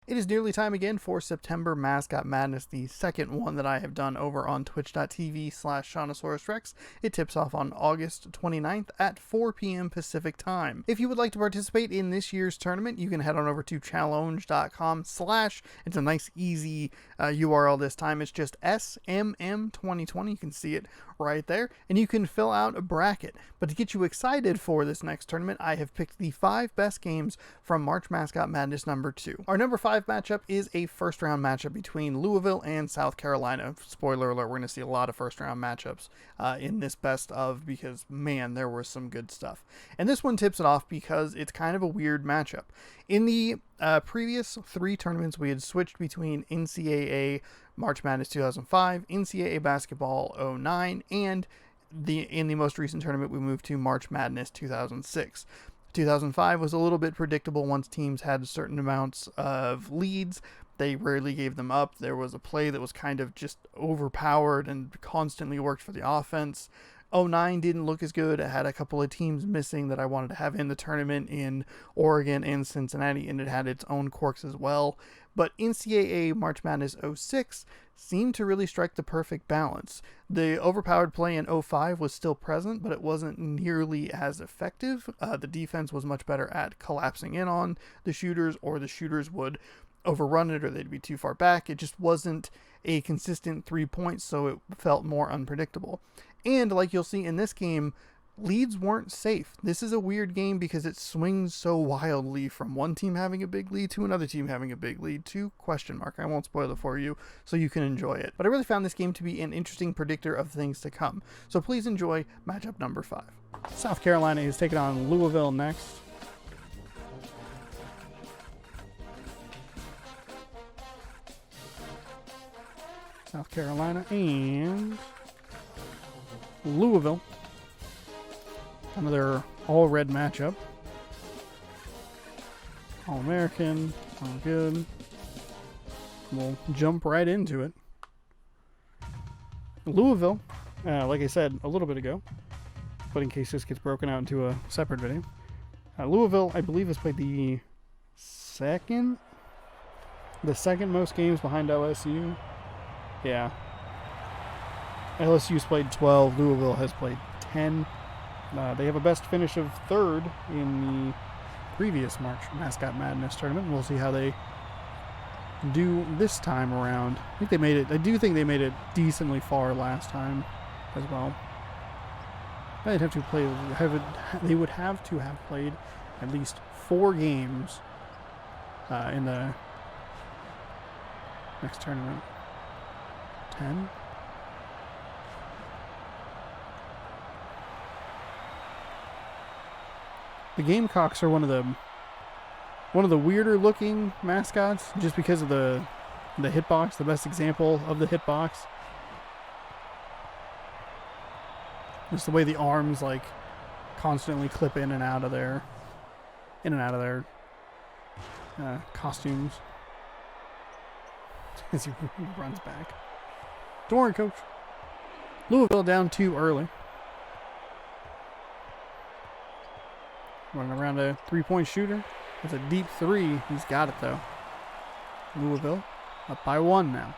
It is nearly time again for September Mascot Madness, the second one that I have done over on twitch.tv/ShaunosaurusRex. It tips off on August 29th at 4 p.m. Pacific time. If you would like to participate in this year's tournament, you can head on over to challenge.com/ it's a nice easy URL this time. It's just SMM2020. You can see it right there, and you can fill out a bracket. But to get you excited for this next tournament, I have picked the 5 best games from March Mascot Madness number 2. Our number 5 matchup is a first round matchup between Louisville and South Carolina. Spoiler alert, we're going to see a lot of first round matchups in this best of, because man, there was some good stuff. And this one tips it off because it's kind of a weird matchup. In the previous 3 tournaments, we had switched between NCAA March Madness 2005, NCAA Basketball 09, and in the most recent tournament, we moved to March Madness 2006. 2005 was a little bit predictable once teams had certain amounts of leads. They rarely gave them up. There was a play that was kind of just overpowered and constantly worked for the offense. 09 didn't look as good. It had a couple of teams missing that I wanted to have in the tournament in Oregon and Cincinnati, and it had its own quirks as well. But NCAA March Madness 06 seemed to really strike the perfect balance. The overpowered play in 05 was still present, but it wasn't nearly as effective. The defense was much better at collapsing in on the shooters, or the shooters would overrun it, or they'd be too far back. It just wasn't a consistent 3 points, so it felt more unpredictable. And like you'll see in this game, leads weren't safe. This is a weird game because it swings so wildly from one team having a big lead to another team having a big lead to question mark. I won't spoil it for you so you can enjoy it. But I really found this game to be an interesting predictor of things to come. So please enjoy matchup number 5. South Carolina is taking on Louisville next. South Carolina and Louisville. Another all-red matchup. All-American, all good. We'll jump right into it. Louisville, like I said a little bit ago, but in case this gets broken out into a separate video, Louisville, I believe, has played the second most games behind LSU. Yeah. LSU's played 12. Louisville has played 10. They have a best finish of 3rd in the previous March Mascot Madness tournament. We'll see how they do this time around. I think they made it. I do think they made it decently far last time as well. They'd have to play. They would have to have played at least 4 games in the next tournament. 10. The Gamecocks are one of the weirder looking mascots, just because of the hitbox, the best example of the hitbox. Just the way the arms like constantly clip in and out of their costumes as he runs back. Don't worry, coach. Louisville down 2 early. Running around a 3-point shooter. It's a deep 3. He's got it, though. Louisville up by 1 now.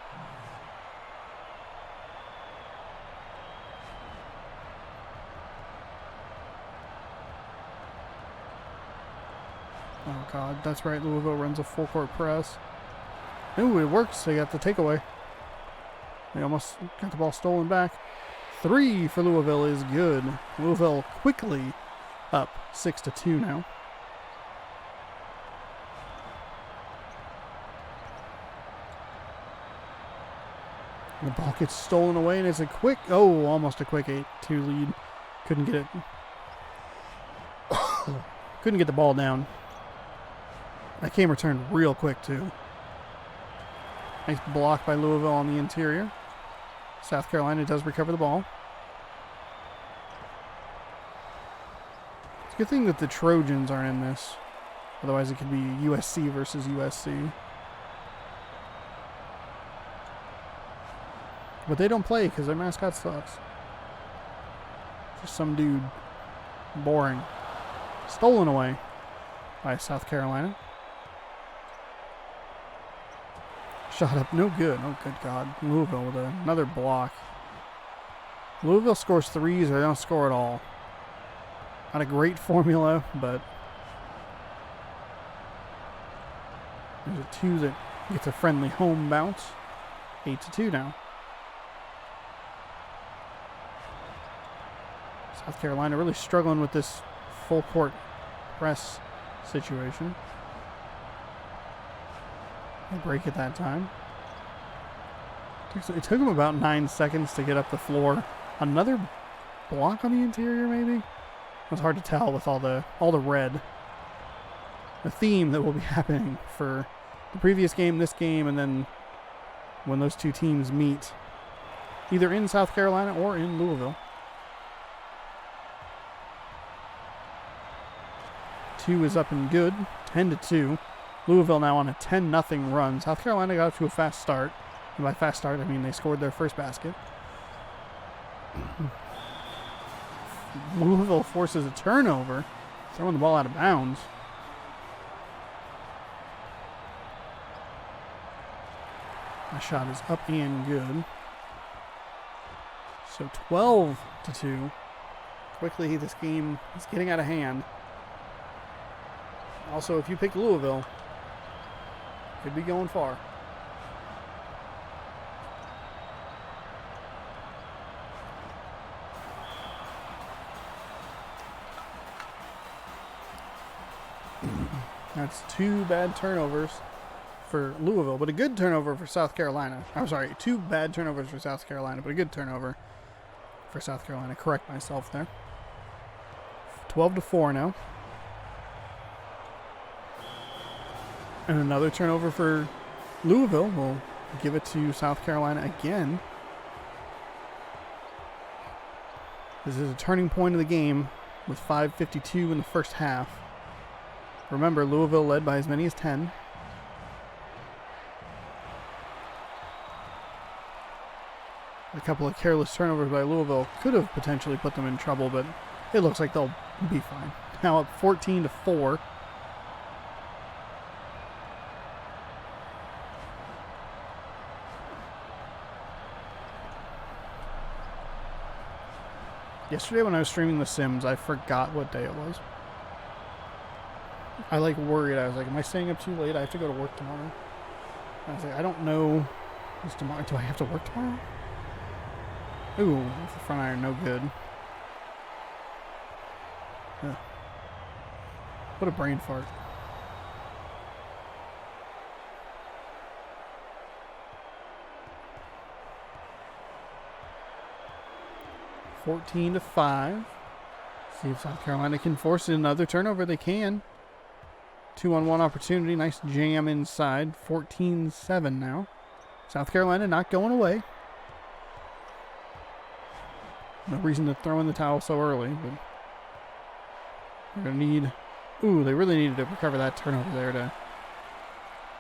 Oh, God. That's right. Louisville runs a full-court press. Ooh, it works. They got the takeaway. They almost got the ball stolen back. 3 for Louisville is good. Louisville quickly up 6-2 now. The ball gets stolen away, and it's almost a quick 8-2 lead. Couldn't get it. Couldn't get the ball down. That came returned real quick, too. Nice block by Louisville on the interior. South Carolina does recover the ball. It's a good thing that the Trojans aren't in this. Otherwise, it could be USC versus USC. But they don't play because their mascot sucks. Just some dude. Boring. Stolen away by South Carolina. shot up, no good. Oh, good God. Louisville with another block. Louisville scores threes or they don't score at all. Not a great formula, but there's a 2 that gets a friendly home bounce. 8-2 now. South Carolina really struggling with this full court press situation. They break it that time. It took them about 9 seconds to get up the floor. Another block on the interior, maybe? It was hard to tell with all the red. The theme that will be happening for the previous game, this game, and then when those two teams meet, either in South Carolina or in Louisville. 2 is up and good, 10-2. Louisville now on a 10-0 run. South Carolina got up to a fast start. And by fast start, I mean they scored their first basket. Louisville forces a turnover, throwing the ball out of bounds. My shot is up and good. So 12-2. Quickly, this game is getting out of hand. Also, if you pick Louisville, could be going far. That's 2 bad turnovers for Louisville, but a good turnover for South Carolina. I'm sorry, 2 bad turnovers for South Carolina, but a good turnover for South Carolina. Correct myself there. 12-4 now. And another turnover for Louisville. We'll give it to South Carolina again. This is a turning point of the game with 5:52 in the first half. Remember, Louisville led by as many as 10. A couple of careless turnovers by Louisville could have potentially put them in trouble, but it looks like they'll be fine. Now up 14-4. Yesterday when I was streaming The Sims, I forgot what day it was. I worried. I was like, am I staying up too late? I have to go to work tomorrow. I was like, I don't know. Is tomorrow? Do I have to work tomorrow? Ooh, the front iron, no good. Ugh. What a brain fart. (14-5). See if South Carolina can force another turnover. They can. 2-on-1 opportunity. Nice jam inside. 14-7 now. South Carolina not going away. No reason to throw in the towel so early, but they're going to need... Ooh, they really needed to recover that turnover there to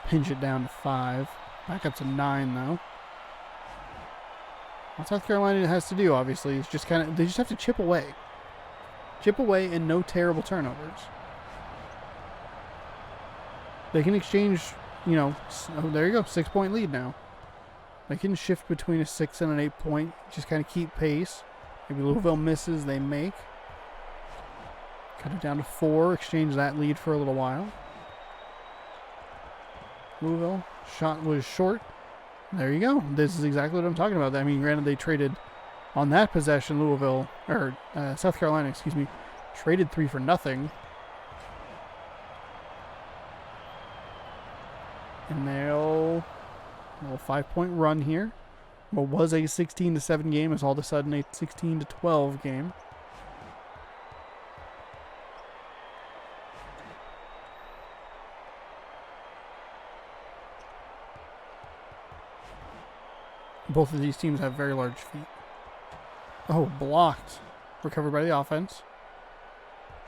pinch it down to 5. Back up to 9, though. What South Carolina has to do, obviously, is just they just have to chip away. Chip away and no terrible turnovers. They can exchange, oh, there you go, 6-point lead now. They can shift between a 6 and an 8-point, just kind of keep pace. Maybe Louisville misses, they make. Cut it down to 4, exchange that lead for a little while. Louisville, shot was short. There you go. This is exactly what I'm talking about. I mean, granted, they traded on that possession, South Carolina, traded 3 for nothing. And they'll a little 5-point run here. What was a 16-7 game is all of a sudden a 16-12 game. Both of these teams have very large feet. Oh, blocked. Recovered by the offense.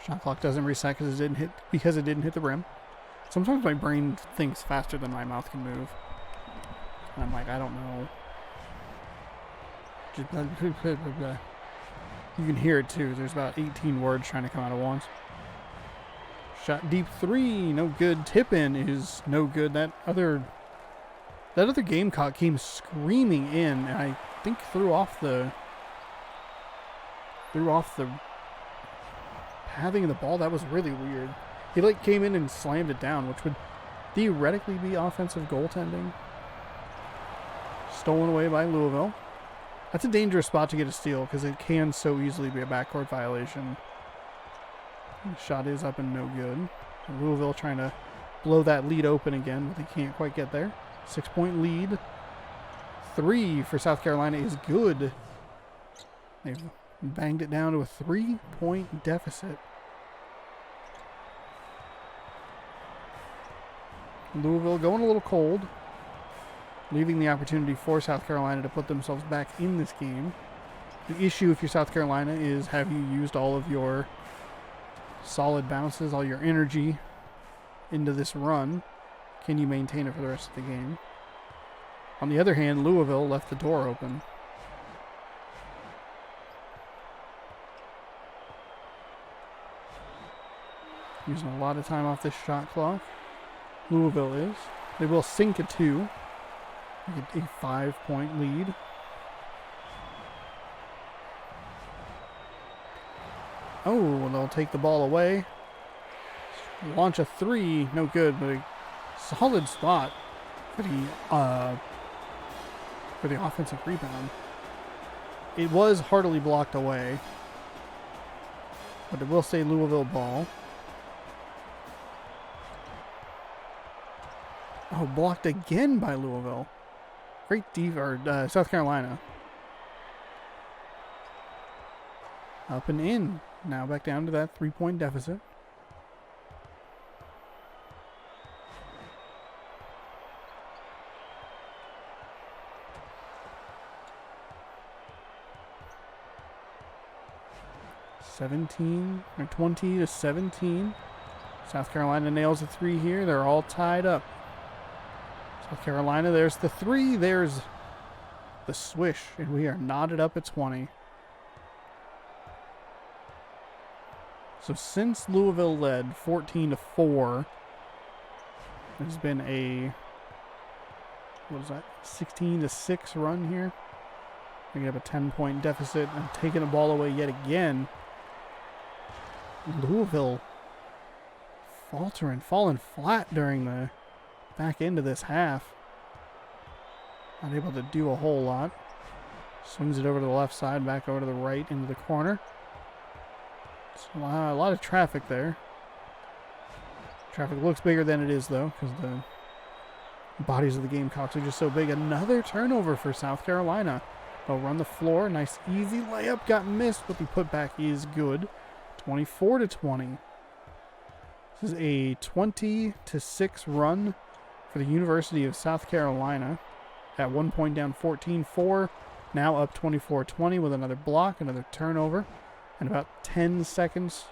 Shot clock doesn't reset because it didn't hit the rim. Sometimes my brain thinks faster than my mouth can move. And I'm like, I don't know. You can hear it too. There's about 18 words trying to come out at once. Shot deep 3, no good. Tip in is no good. That other That other Gamecock came screaming in, and I think threw off the pathing of the ball. That was really weird. He came in and slammed it down, which would theoretically be offensive goaltending. Stolen away by Louisville. That's a dangerous spot to get a steal because it can so easily be a backcourt violation. The shot is up and no good. Louisville trying to blow that lead open again, but they can't quite get there. 6-point lead. 3 for South Carolina is good. They've banged it down to a 3-point deficit. Louisville going a little cold, leaving the opportunity for South Carolina to put themselves back in this game. The issue if you're South Carolina is, have you used all of your solid bounces, all your energy into this run? Can you maintain it for the rest of the game? On the other hand, Louisville left the door open. Using a lot of time off this shot clock. Louisville is. They will sink a 2. Get a 5-point lead. Oh, they'll take the ball away. Launch a 3. No good, but a solid spot for the offensive rebound. It was heartily blocked away, but it will stay Louisville ball. Oh, blocked again by Louisville. Great South Carolina. Up and in. Now back down to that 3-point deficit. Or 20-17. South Carolina nails a 3 here. They're all tied up. South Carolina, there's the 3. There's the swish, and we are knotted up at 20. So since Louisville led 14-4, there's been a 16-6 run here. We have a 10-point deficit and taking the ball away yet again. Louisville falling flat during the back end of this half. Not able to do a whole lot. Swings it over to the left side, back over to the right into the corner. So a lot of traffic there. Traffic looks bigger than it is though, because the bodies of the Gamecocks are just so big. Another turnover for South Carolina. They'll run the floor. Nice easy layup. Got missed, but the putback is good. 24-20. This is a 20-6 run for the University of South Carolina. At one point down 14-4. Now up 24-20 with another block, another turnover. And about 10 seconds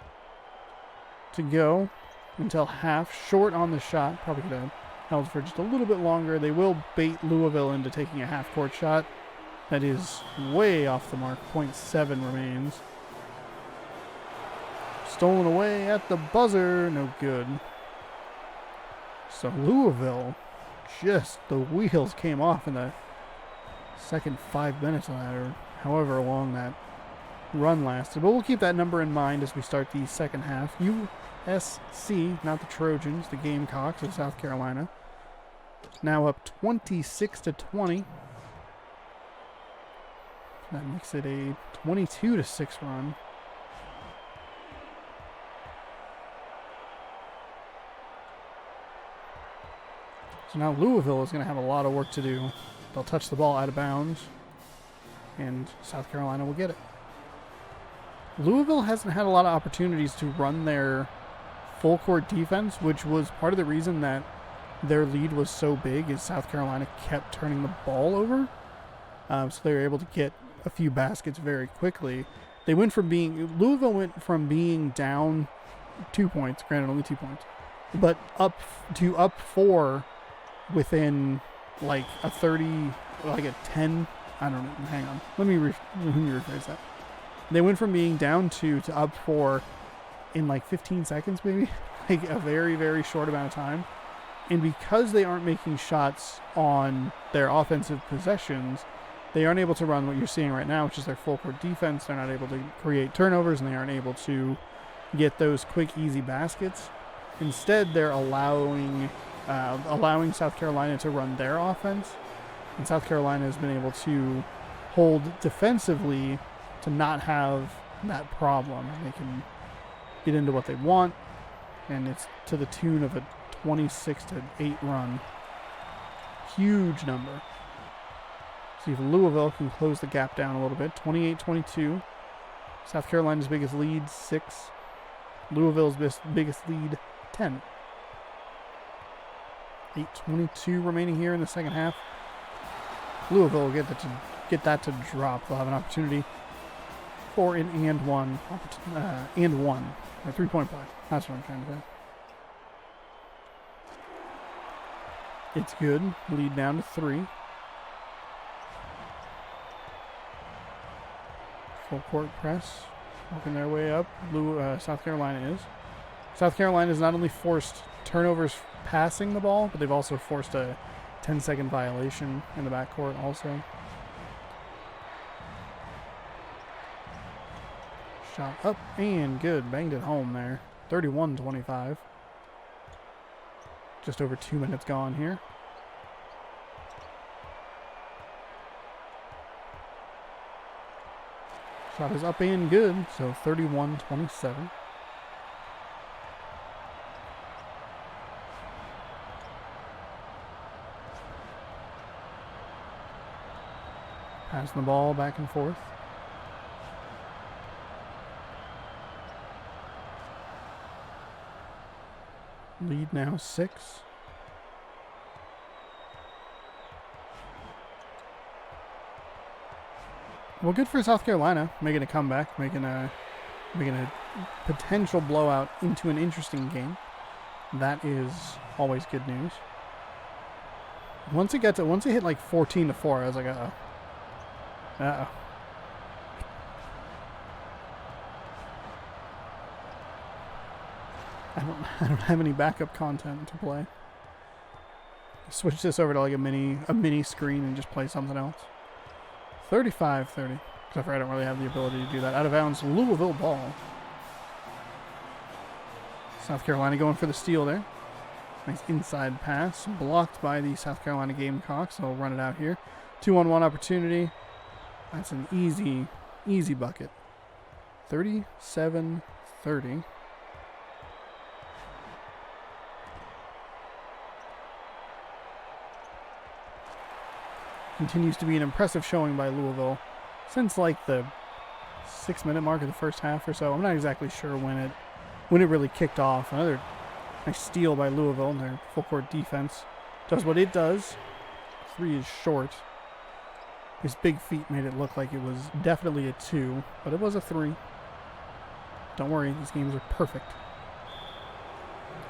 to go until half. Short on the shot. Probably could have held for just a little bit longer. They will bait Louisville into taking a half-court shot. That is way off the mark. 0.7 remains. Stolen away at the buzzer. No good. So Louisville, just the wheels came off in the second 5 minutes of that, or however long that run lasted. But we'll keep that number in mind as we start the second half. USC, not the Trojans, the Gamecocks of South Carolina. Now up 26-20. That makes it a 22-6 run. So now Louisville is going to have a lot of work to do. They'll touch the ball out of bounds, and South Carolina will get it. Louisville hasn't had a lot of opportunities to run their full court defense, which was part of the reason that their lead was so big, is South Carolina kept turning the ball over. So they were able to get a few baskets very quickly. Louisville went from being down 2 points, granted only 2 points, but up 4 within like a 30, like a 10, I don't know, hang on. Let me rephrase that. They went from being down 2 to up 4 in like 15 seconds maybe, like a very, very short amount of time. And because they aren't making shots on their offensive possessions, they aren't able to run what you're seeing right now, which is their full court defense. They're not able to create turnovers, and they aren't able to get those quick, easy baskets. Instead, they're allowing South Carolina to run their offense, and South Carolina has been able to hold defensively to not have that problem. They can get into what they want, and it's to the tune of a 26-8 run. Huge number. See if Louisville can close the gap down a little bit. 28-22. South Carolina's biggest lead, 6. Louisville's biggest lead, 10. 8:22 remaining here in the second half. Louisville will get that to drop. They'll have an opportunity for an and one, or 3-point play. That's what I'm trying to say. It's good. Lead down to 3. Full court press, working their way up. South Carolina is. South Carolina has not only forced turnovers passing the ball, but they've also forced a 10-second violation in the backcourt also. Shot up and good. Banged it home there. 31-25. Just over 2 minutes gone here. Shot is up and good, so 31-27. Passing the ball back and forth. Lead now 6. Well, good for South Carolina, making a comeback, making a potential blowout into an interesting game. That is always good news. Once it hit like 14-4, I was like, uh-oh. I don't have any backup content to play. Switch this over to like a mini screen and just play something else. 35-30. Except for I don't really have the ability to do that. Out of bounds, Louisville ball. South Carolina going for the steal there. Nice inside pass. Blocked by the South Carolina Gamecocks. They'll run it out here. 2-on-1 opportunity. That's an easy bucket. 37-30. Continues to be an impressive showing by Louisville since like the 6-minute mark of the first half or so. I'm not exactly sure when it really kicked off. Another nice steal by Louisville in their full court defense. Does what it does. 3 is short. His big feet made it look like it was definitely a 2, but it was a 3. Don't worry, these games are perfect.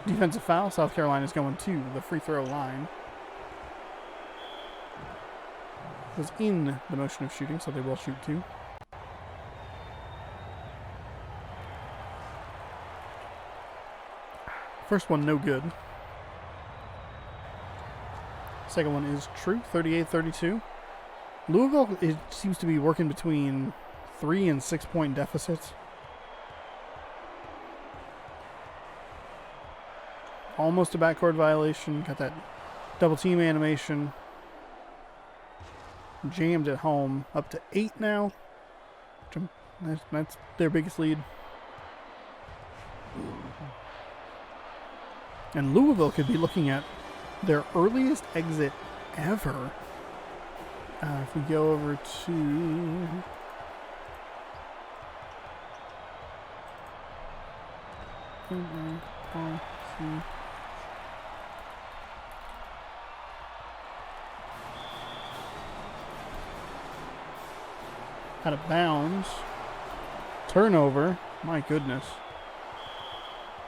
Defensive foul. South Carolina's going to the free throw line. Was in the motion of shooting, so they will shoot 2. First one, no good. Second one is true, 38-32. Louisville, it seems to be working between 3 and 6 point deficits. Almost a backcourt violation. Got that double team animation. Jammed at home. Up to 8 now. That's their biggest lead. And Louisville could be looking at their earliest exit ever. If we go over to... Out of bounds. Turnover. My goodness.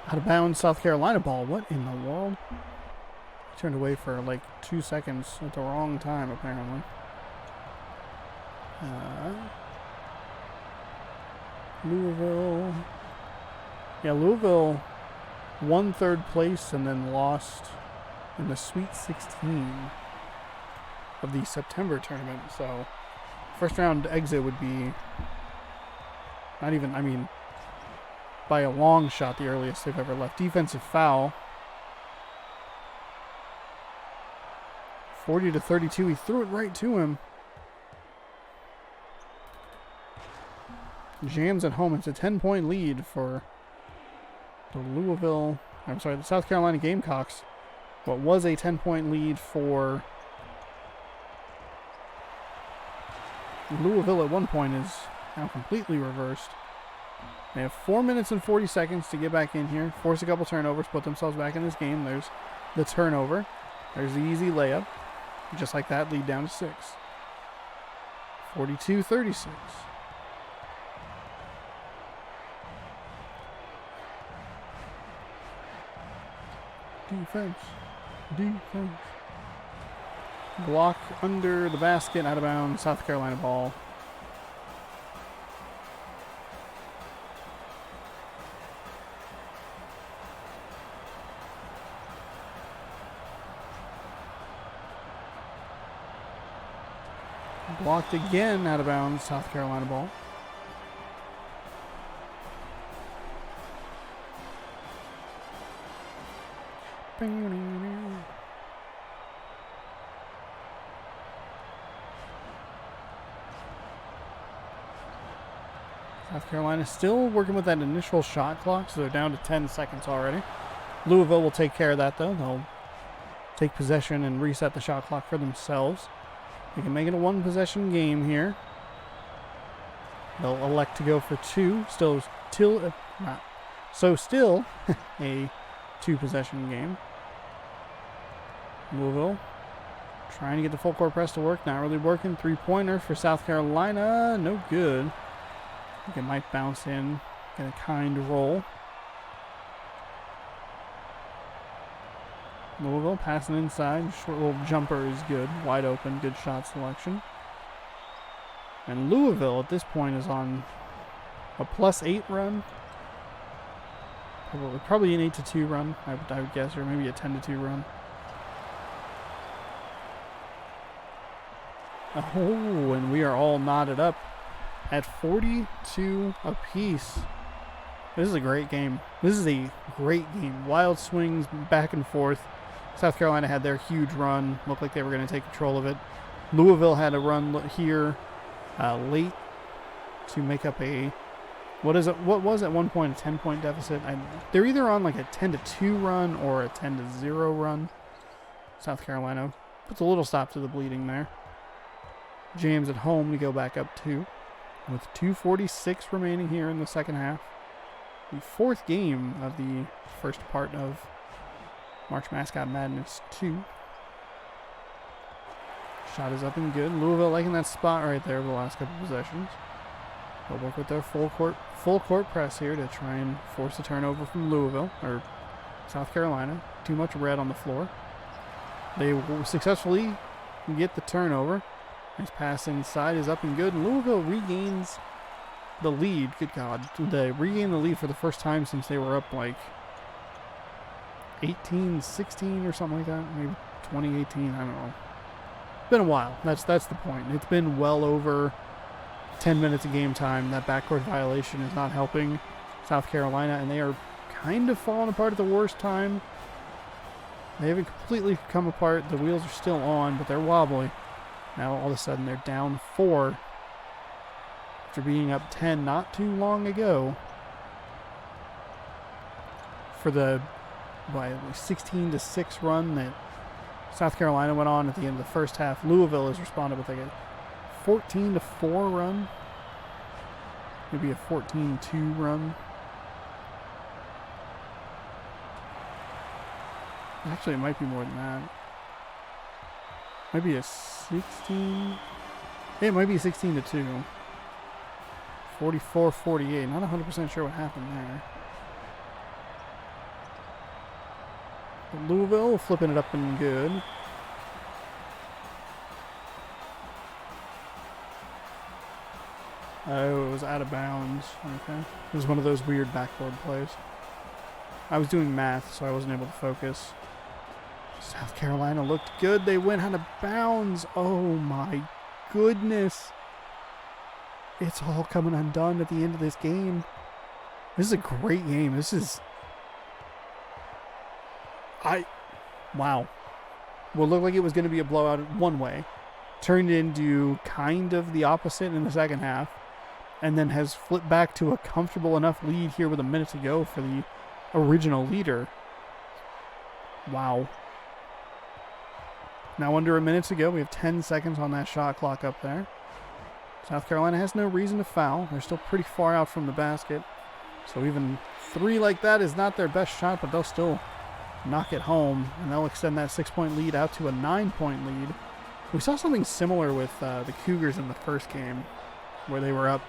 Out of bounds, South Carolina ball. What in the world? I turned away for like 2 seconds at the wrong time, apparently. Louisville. Yeah, Louisville won third place and then lost in the Sweet 16 of the September tournament. So first round exit would be not even, I mean, by a long shot, the earliest they've ever left. Defensive foul. 40-32. He threw it right to him. Jams at home. It's a 10-point lead for the South Carolina Gamecocks. What was a 10-point lead for Louisville at one point is now completely reversed. They have 4 minutes and 40 seconds to get back in here, force a couple turnovers, put themselves back in this game. There's the turnover. There's the easy layup. Just like that, lead down to 6. 42-36. Defense. Block under the basket, out of bounds, South Carolina ball. Blocked again, out of bounds, South Carolina ball. South Carolina still working with that initial shot clock, so they're down to 10 seconds already. Louisville will take care of that, though. They'll take possession and reset the shot clock for themselves. They can make it a one-possession game here. They'll elect to go for 2. Still a 2-possession game. Louisville trying to get the full court press to work. Not really working. 3-pointer for South Carolina. No good. I think it might bounce in. Get a kind roll. Louisville passing inside. Short little jumper is good. Wide open. Good shot selection. And Louisville at this point is on a +8 run. Probably an 8-2 run, I would guess, or maybe a 10-2 run. Oh, and we are all knotted up at 42 apiece. This is a great game. Wild swings back and forth. South Carolina had their huge run. Looked like they were going to take control of it. Louisville had a run here late to make up what was at one point a 10-point deficit. They're either on like a 10-2 run or a 10-0 run. South Carolina puts a little stop to the bleeding there. Jams at home to go back up 2 with 2:46 remaining here in the second half. The fourth game of the first part of March Mascot Madness II. Shot is up and good. Louisville liking that spot right there over the last couple possessions. They'll work with their full court press here to try and force a turnover from Louisville, or South Carolina. Too much red on the floor. They will successfully get the turnover. Nice pass inside is up and good. And Louisville regains the lead. Good God. They regain the lead for the first time since they were up like 18-16 or something like that. Maybe 2018. I don't know. It's been a while. That's the point. It's been well over 10 minutes of game time. That backcourt violation is not helping South Carolina, and they are kind of falling apart at the worst time. They haven't completely come apart. The wheels are still on, but they're wobbly. Now all of a sudden they're down 4 after being up 10 not too long ago for the 16-6 run that South Carolina went on at the end of the first half. Louisville has responded with like a 14-4 run, maybe a 14-2 run. Actually, it might be more than that. Maybe a 16. Yeah, it might be 16-2. 44-48. Not 100% sure what happened there. But Louisville flipping it up and good. Oh, it was out of bounds. Okay. It was one of those weird backboard plays. I was doing math, so I wasn't able to focus. South Carolina looked good. They went out of bounds. Oh my goodness. It's all coming undone at the end of this game. This is a great game. Wow. What looked like it was going to be a blowout one way turned into kind of the opposite in the second half, and then has flipped back to a comfortable enough lead here with a minute to go for the original leader. Wow. Now under a minute to go. We have 10 seconds on that shot clock up there. South Carolina has no reason to foul. They're still pretty far out from the basket. So even 3 like that is not their best shot, but they'll still knock it home, and they'll extend that 6-point lead out to a 9-point lead. We saw something similar with the Cougars in the first game, where they were up,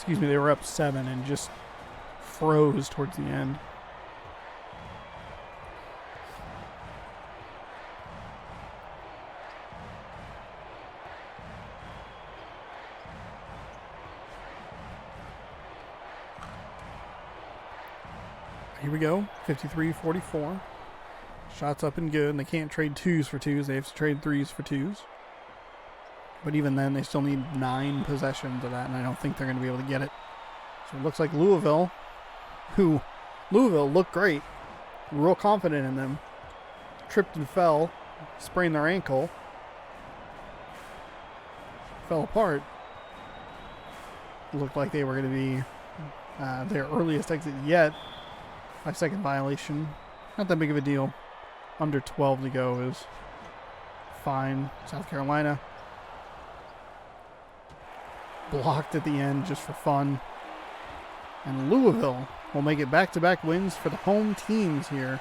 they were up 7 and just froze towards the end. Here we go, 53-44. Shots up and good, and they can't trade 2s for 2s. They have to trade 3s for 2s. But even then, they still need 9 possessions of that, and I don't think they're going to be able to get it. So it looks like Louisville looked great. Real confident in them. Tripped and fell, sprained their ankle. Fell apart. Looked like they were going to be their earliest exit yet. 5-second violation. Not that big of a deal. Under 12 to go is fine. South Carolina blocked at the end just for fun. And Louisville will make it back-to-back wins for the home teams here.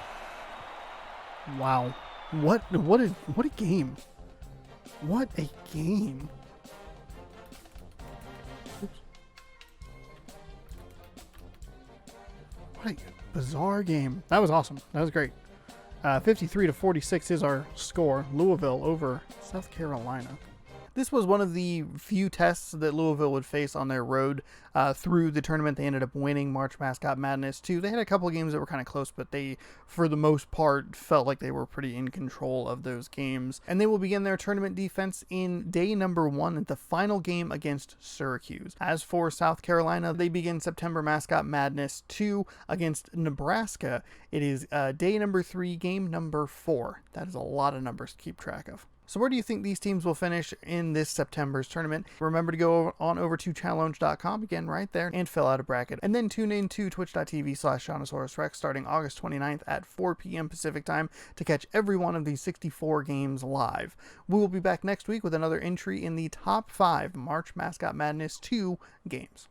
Wow. What a game. What a game. Oops. What a bizarre game. That was awesome. That was great. 53-46 is our score. Louisville over South Carolina. This was one of the few tests that Louisville would face on their road through the tournament. They ended up winning March Mascot Madness II. They had a couple of games that were kind of close, but they, for the most part, felt like they were pretty in control of those games. And they will begin their tournament defense in day number 1 at the final game against Syracuse. As for South Carolina, they begin September Mascot Madness II against Nebraska. It is day number 3, game number 4. That is a lot of numbers to keep track of. So where do you think these teams will finish in this September's tournament? Remember to go on over to challenge.com, again right there, and fill out a bracket. And then tune in to twitch.tv/JonosaurusRex starting August 29th at 4 p.m. Pacific time to catch every one of these 64 games live. We will be back next week with another entry in the top 5 March Mascot Madness 2 games.